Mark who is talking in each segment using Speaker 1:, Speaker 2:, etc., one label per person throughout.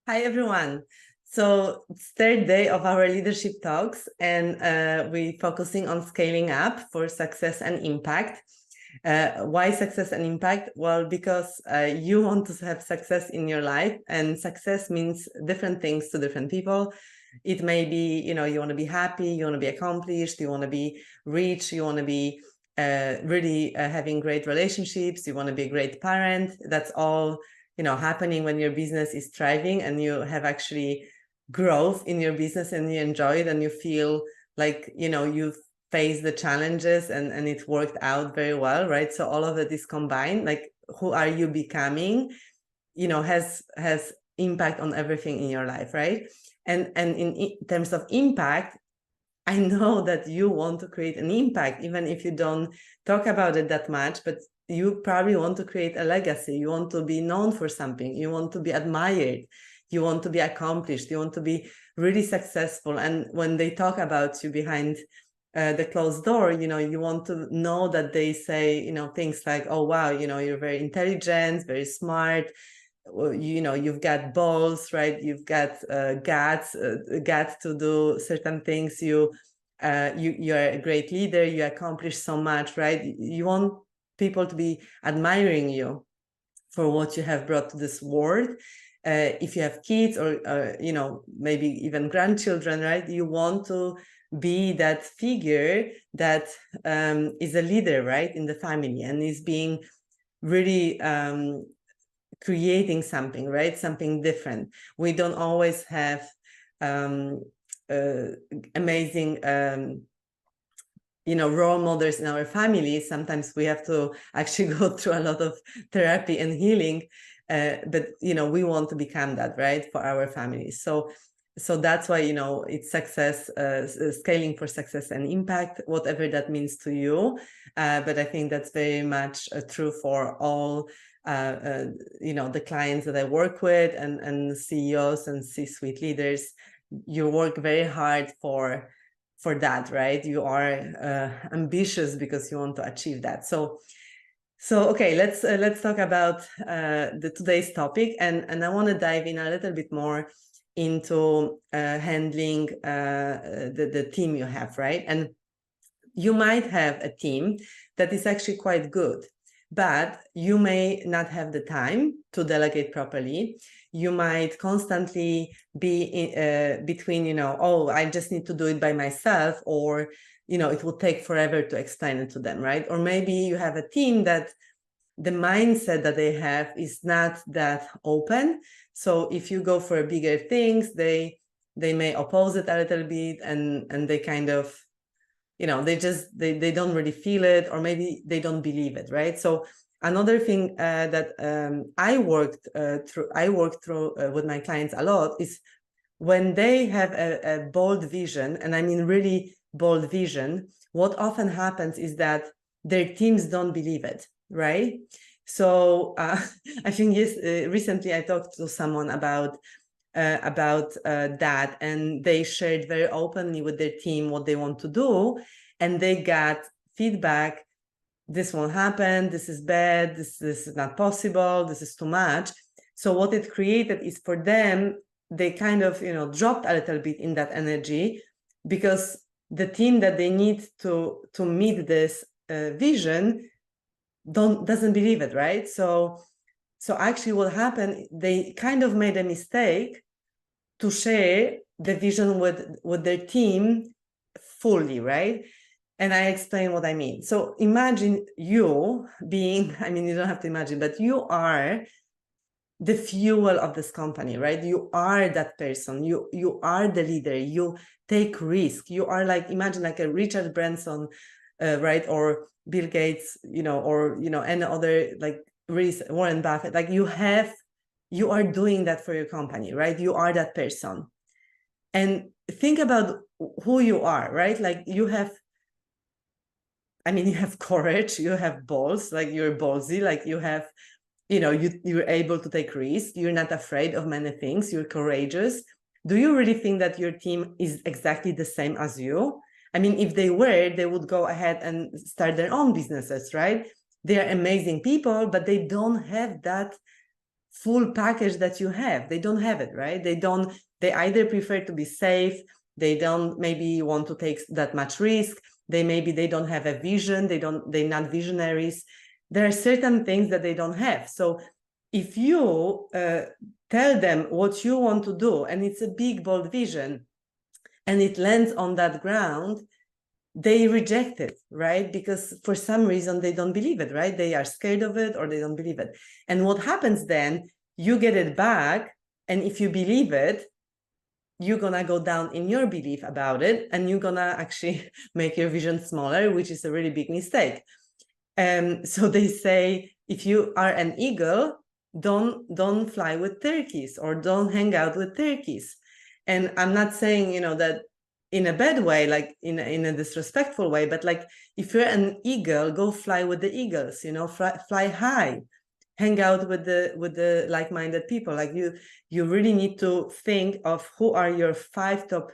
Speaker 1: Hi, everyone. So it's third day of our leadership talks, and we're focusing on scaling up for success and impact. Why success and impact? Well, because you want to have success in your life, and success means different things to different people. It may be, you want to be happy, you want to be accomplished, you want to be rich, you want to be really having great relationships, you want to be a great parent. That's all happening when your business is thriving and you have actually growth in your business and you enjoy it and you feel like you face the challenges and it worked out very well, right? So all of it is combined. Like, who are you becoming has impact on everything in your life, right? And in terms of impact, I know that you want to create an impact, even if you don't talk about it that much, but you probably want to create a legacy. You want to be known for something. You want to be admired. You want to be accomplished. You want to be really successful. And when they talk about you behind the closed door, you want to know that they say, things like, oh, wow, you're very intelligent, very smart. You've got balls, right? You've got guts to do certain things. You're a great leader. You accomplish so much, right? You want people to be admiring you for what you have brought to this world. If you have kids or maybe even grandchildren, right? You want to be that figure that is a leader, right, in the family and is being really creating something, right? Something different. We don't always have amazing role models in our families. Sometimes we have to actually go through a lot of therapy and healing, but we want to become that, right, for our families. So that's why it's success, scaling for success and impact, whatever that means to you. But I think that's very much true for all the clients that I work with and CEOs and C-suite leaders. You work very hard for that, right? You are ambitious because you want to achieve that. So okay, let's talk about today's topic, and I want to dive in a little bit more into handling the team you have, right? And you might have a team that is actually quite good, but you may not have the time to delegate properly. You might constantly be between, oh, I just need to do it by myself, or, it will take forever to explain it to them, right? Or maybe you have a team that the mindset that they have is not that open. So if you go for bigger things, they may oppose it a little bit, and they kind of, they don't really feel it, or maybe they don't believe it, right? So another thing that I worked through with my clients a lot is when they have a bold vision, and I mean really bold vision, what often happens is that their teams don't believe it, right? So I think recently I talked to someone about that, and they shared very openly with their team what they want to do, and they got feedback: this won't happen, this is bad, this is not possible, this is too much. So what it created is, for them, they kind of dropped a little bit in that energy, because the team that they need to meet this vision doesn't believe it, right? So actually what happened, they kind of made a mistake to share the vision with their team fully, right? And I explain what I mean. So imagine you being, I mean, you don't have to imagine, but you are the fuel of this company, right? You are that person. You are the leader. You take risk. You are like, imagine like a Richard Branson, right? Or Bill Gates, or, any other, like Warren Buffett. Like, you are doing that for your company, right? You are that person. And think about who you are, right? Like, you have courage, you have balls, like you're ballsy, like you have, you're able to take risks, you're not afraid of many things, you're courageous. Do you really think that your team is exactly the same as you? I mean, if they were, they would go ahead and start their own businesses, right? They are amazing people, but they don't have that full package that you have. They don't have it, right? They either prefer to be safe, they don't maybe want to take that much risk, they don't have a vision, they're not visionaries. There are certain things that they don't have. So if you tell them what you want to do, and it's a big, bold vision, and it lands on that ground, they reject it, right? Because for some reason they don't believe it, right? They are scared of it or they don't believe it. And what happens then, you get it back, and if you believe it, you're gonna go down in your belief about it, and you're gonna actually make your vision smaller, which is a really big mistake. So they say, if you are an eagle, don't fly with turkeys, or don't hang out with turkeys. And I'm not saying, you know, that in a bad way, like in a disrespectful way, but like, if you're an eagle, go fly with the eagles, you know, fly high, hang out with the like-minded people. Like you really need to think of who are your 5 top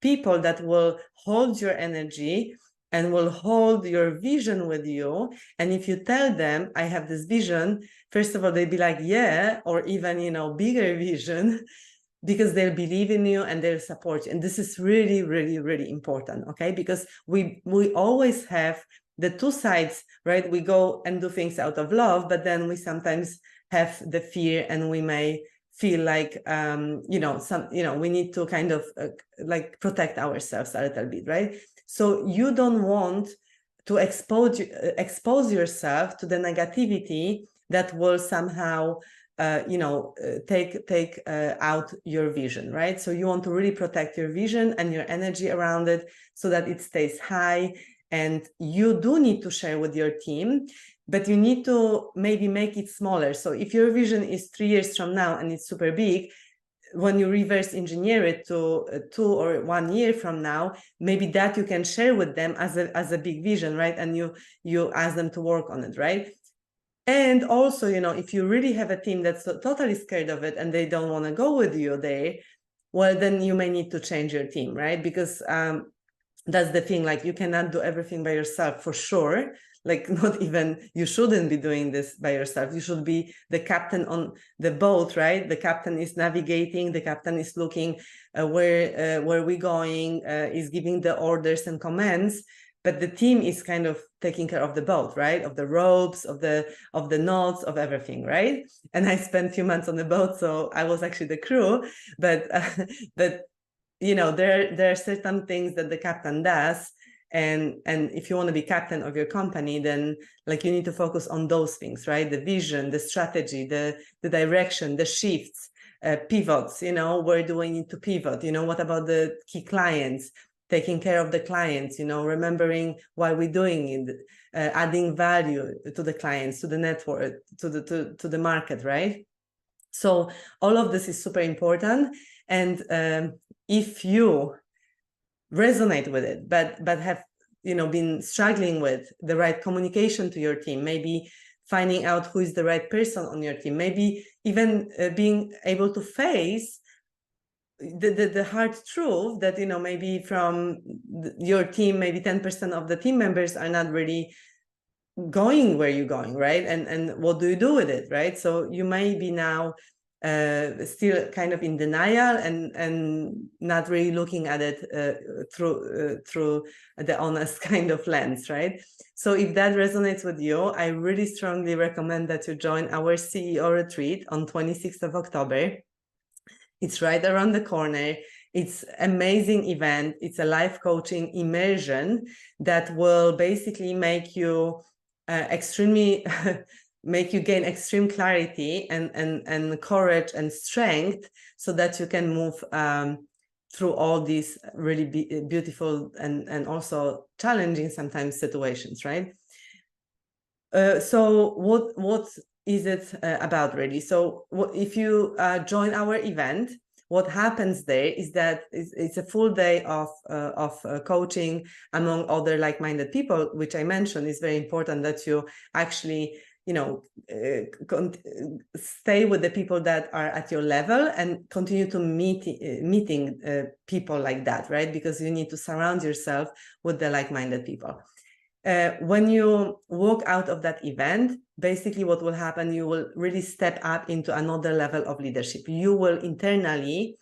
Speaker 1: people that will hold your energy and will hold your vision with you. And if you tell them, I have this vision, first of all, they'd be like, yeah, or even, you know, bigger vision, because they'll believe in you and they'll support you. And this is really, really, really important, okay? Because we always have the 2 sides, right? We go and do things out of love, but then we sometimes have the fear, and we may feel like, you know, we need to kind of like protect ourselves a little bit, right? So you don't want to expose yourself to the negativity that will somehow take out your vision, right? So you want to really protect your vision and your energy around it so that it stays high. And you do need to share with your team, but you need to maybe make it smaller. So if your vision is 3 years from now and it's super big, when you reverse engineer it to 2 or 1 year from now, maybe that you can share with them as a big vision, right? And you ask them to work on it, right? And also, you know, if you really have a team that's totally scared of it and they don't want to go with you there, well, then you may need to change your team, right? Because that's the thing, like, you cannot do everything by yourself, for sure. Like, not even, you shouldn't be doing this by yourself. You should be the captain on the boat, right? The captain is navigating, the captain is looking where we're going, is giving the orders and commands, but the team is kind of taking care of the boat, right? Of the ropes, of the knots, of everything, right? And I spent a few months on the boat, so I was actually the crew, but you know, there are certain things that the captain does, and if you want to be captain of your company, then like you need to focus on those things, right? The vision, the strategy, the direction, the shifts, pivots, you know, where do we need to pivot? You know, what about the key clients? Taking care of the clients, you know, remembering why we're doing it, adding value to the clients, to the network, to the market, right? So all of this is super important. And if you resonate with it, but have, you know, been struggling with the right communication to your team, maybe finding out who is the right person on your team, maybe even being able to face the hard truth that, you know, maybe from your team, maybe 10% of the team members are not really going where you're going, right? And what do you do with it, right? So you may be now still kind of in denial and not really looking at it through the honest kind of lens, right? So if that resonates with you, I really strongly recommend that you join our CEO retreat on 26th of October. It's right around the corner. It's an amazing event. It's a life coaching immersion that will basically make you make you gain extreme clarity and courage and strength, so that you can move through all these really beautiful and also challenging sometimes situations, right? So what is it about, really? So if you join our event, what happens there is that it's a full day of coaching among other like-minded people, which I mentioned is very important, that you actually, you know, stay with the people that are at your level and continue to meeting people like that, right? Because you need to surround yourself with the like-minded people. when you walk out of that event, basically what will happen, you will really step up into another level of leadership. You will internally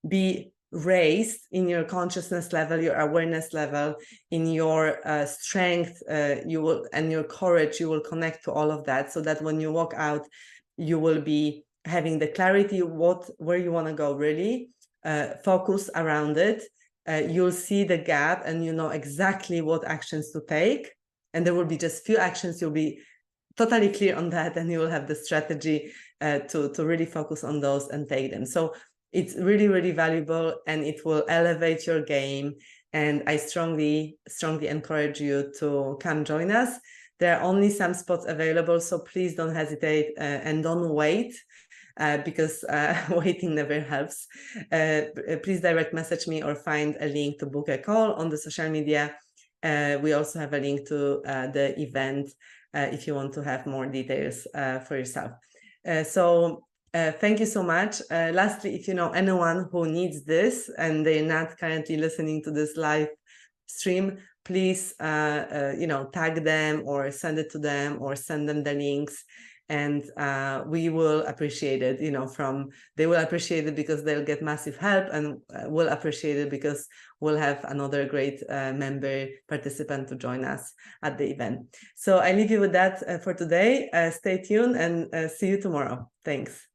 Speaker 1: be raised in your consciousness level, your awareness level, in your strength, and your courage. You will connect to all of that, so that when you walk out, you will be having the clarity where you want to go, really focus around it. You'll see the gap and you know exactly what actions to take, and there will be just few actions. You'll be totally clear on that, and you will have the strategy to really focus on those and take them. So it's really, really valuable, and it will elevate your game. And I strongly encourage you to come join us. There are only some spots available, so please don't hesitate and don't wait. Because waiting never helps. Please direct message me or find a link to book a call on the social media. We also have a link to the event if you want to have more details for yourself. So thank you so much. Lastly, if you know anyone who needs this and they're not currently listening to this live stream, please tag them or send it to them or send them the links. And we will appreciate it, they will appreciate it because they'll get massive help, and we'll appreciate it because we'll have another great member participant to join us at the event. So I leave you with that for today. Stay tuned and see you tomorrow. Thanks.